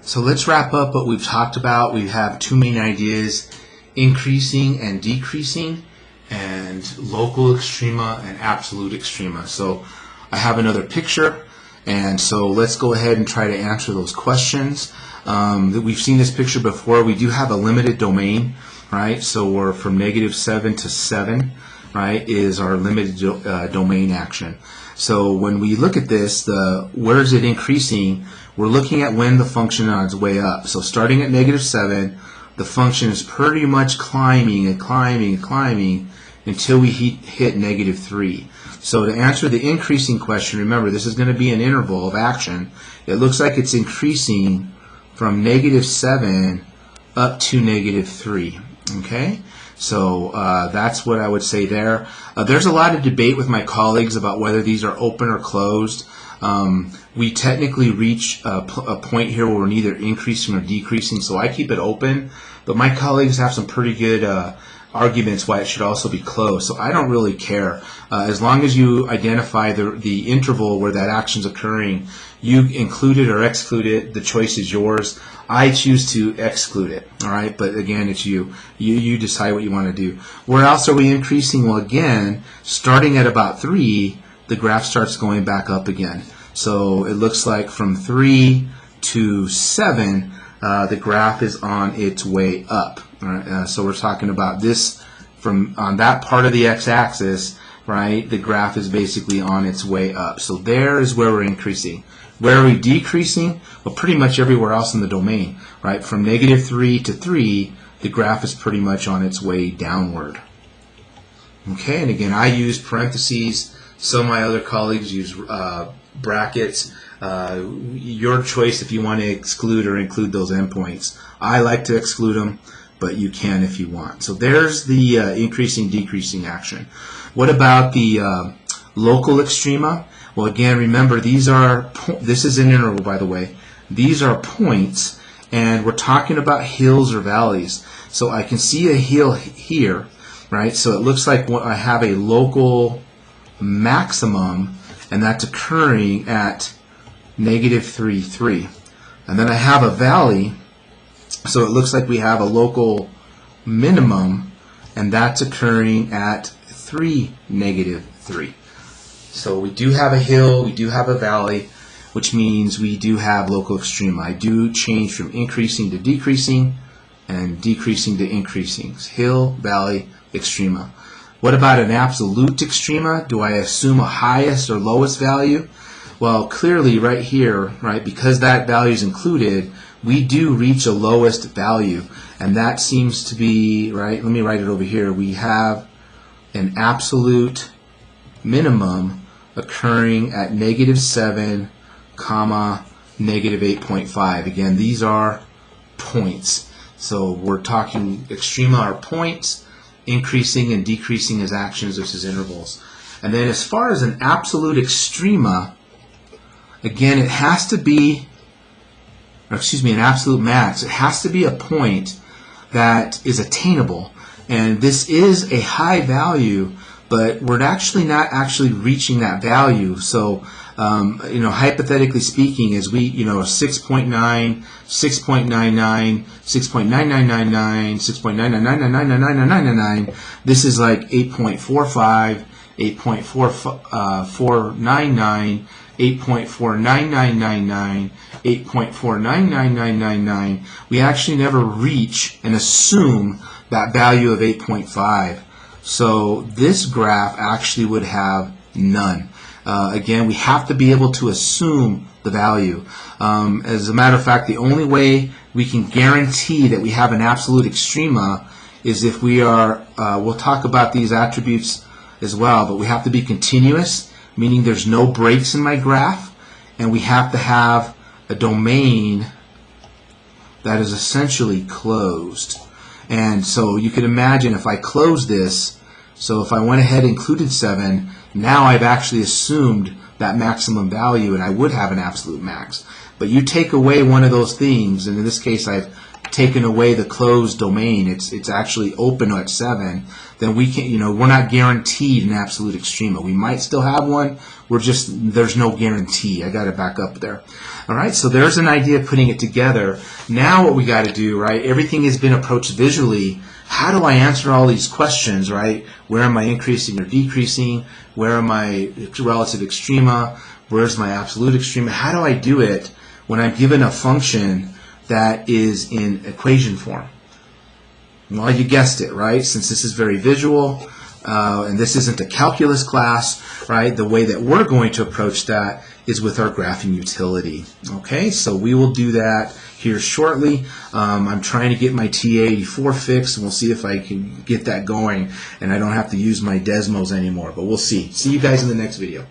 So let's wrap up what we've talked about. We have two main ideas: increasing and decreasing, and local extrema and absolute extrema. So I have another picture, and so let's go ahead and try to answer those questions. We've seen this picture before. We do have a limited domain, right? So we're from -7 to 7, right, is our limited domain action. So when we look at this, where is it increasing? We're looking at when the function is on its way up. So starting at -7, the function is pretty much climbing and climbing and climbing until we hit -3. So to answer the increasing question, remember this is going to be an interval of action. It looks like it's increasing from -7 up to -3. Okay? So that's what I would say there. There's a lot of debate with my colleagues about whether these are open or closed. We technically reach a point here where we're neither increasing or decreasing, so I keep it open. But my colleagues have some pretty good arguments why it should also be closed, so I don't really care. As long as you identify the interval where that action's occurring, you include it or exclude it. The choice is yours. I choose to exclude it. All right, but again, it's you. You decide what you want to do. Where else are we increasing? Well, again, starting at about 3, the graph starts going back up again. So it looks like from 3 to 7, the graph is on its way up. All right, so we're talking about this from on that part of the x-axis, right? The graph is basically on its way up. So there is where we're increasing. Where are we decreasing? Well, pretty much everywhere else in the domain, right? From -3 to 3, the graph is pretty much on its way downward. Okay, and again, I use parentheses. Some of my other colleagues use brackets. Your choice if you want to exclude or include those endpoints. I like to exclude them, but you can if you want. So there's the increasing, decreasing action. What about the local extrema? Well, again, remember this is an interval, by the way. These are points, and we're talking about hills or valleys. So I can see a hill here, right? So it looks like I have a local maximum, and that's occurring at -3, 3. And then I have a valley, so it looks like we have a local minimum, and that's occurring at 3, -3. So we do have a hill, we do have a valley, which means we do have local extrema. I do change from increasing to decreasing and decreasing to increasing. Hill, valley, extrema. What about an absolute extrema? Do I assume a highest or lowest value? Well, clearly right here, right, because that value is included, we do reach a lowest value, and that seems to be, right, let me write it over here. We have an absolute minimum occurring at -7, -8.5. Again, these are points. So we're talking extrema are points, increasing and decreasing as actions versus intervals. And then as far as an absolute extrema, again, it has to be, or excuse me, an absolute max. It has to be a point that is attainable. And this is a high value, but we're actually not actually reaching that value. So, hypothetically speaking, as we, 6.9, 6.99, 6.9999, 6.99999999, this is like 8.45, 8.4499, 8.49999, 8.49999. We actually never reach and assume that value of 8.5. So this graph actually would have none. Again, we have to be able to assume the value. As a matter of fact, the only way we can guarantee that we have an absolute extrema is if we are, we'll talk about these attributes as well, but we have to be continuous, meaning there's no breaks in my graph, and we have to have a domain that is essentially closed. And so you can imagine if I close this, so if I went ahead and included 7, now I've actually assumed that maximum value, and I would have an absolute max. But you take away one of those things, and in this case I've taken away the closed domain, it's actually open at 7, then we can, we're not guaranteed an absolute extrema. We might still have one. There's no guarantee. I got to back up there. All right, so there's an idea of putting it together. Now what we got to do, right? Everything has been approached visually. How do I answer all these questions, right? Where am I increasing or decreasing? Where am I relative extrema? Where's my absolute extrema? How do I do it when I'm given a function that is in equation form? Well, you guessed it, right? Since this is very visual, and this isn't a calculus class, right? The way that we're going to approach that is with our graphing utility. Okay, so we will do that here shortly. I'm trying to get my TA84 fixed, and we'll see if I can get that going, and I don't have to use my Desmos anymore, but we'll see. See you guys in the next video.